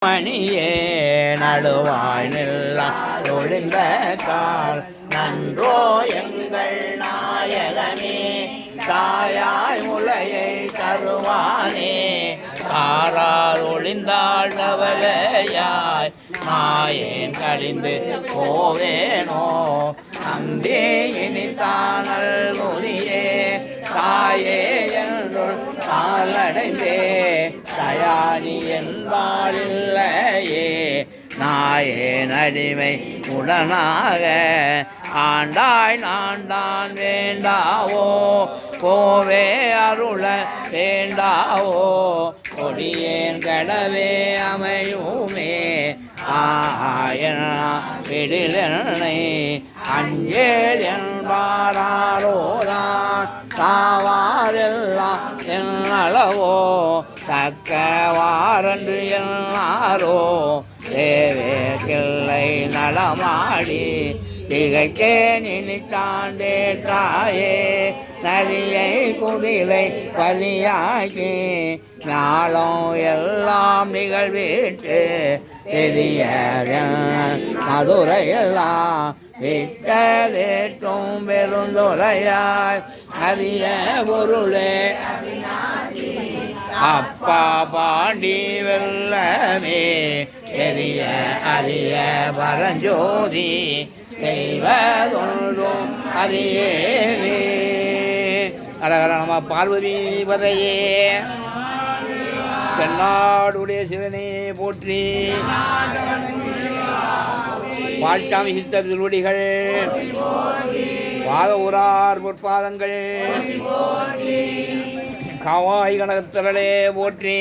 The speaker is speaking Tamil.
மணியே நடுவாய் நில்லா ஒளிந்த கால் நன்றோ எங்கள் நாயகனே தாயாய் முளையை தருவானே காரால் ஒளிந்தாள் கவலையாய் மாயேன் கழிந்து போவேனோ அந்தே இனித்தானல் முதியே தாயே என்றுள் காலடைந்தே தயானி என்பாரில்லையே நாயேன் அடிமை உடனாக ஆண்டாய் நான் தான் வேண்டாவோ போவே அருள வேண்டாவோ கொடியேன் கடவே அமையுமே ஆயன விடிலனை அஞ்சேல் என்பாரோதான் தாவாரெல்லாம் என்னளவோ தக்கவாரன்று என்னாரோ தேவே கிள்ளை நலமாடி திகைக்கே நினைத்தாண்டே தாயே நரியை குதிரை பலியாகி நாளும் எல்லாம் நிகழ்விட்டு பெரிய மதுரையெல்லாம் விட்டேற்றும் பெருந்துரையாய் அரிய பொருளே அப்பா பாண்டி வெள்ளமே பெரிய அரிய பரஞ்சோதி செய்வதொன்றும் அரியவே அரகர நம பார்வதி பதையே தென்னாடுடைய சிவனே போற்றி பாட்டாமி சித்த திருவடிகள் பாத ஊரார் பொற்பாதங்கள் காவாய் கனகத்திரளே போற்றி